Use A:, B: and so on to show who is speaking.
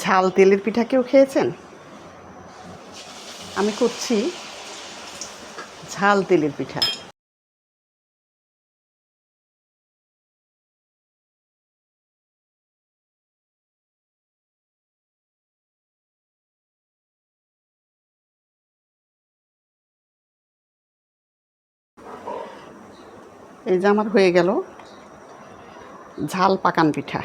A: ঝাল তেলের পিঠা কেউ খেয়েছেন? আমি করছি ঝাল তেলের পিঠা। এই যে আমার হয়ে গেল ঝাল পাকান পিঠা।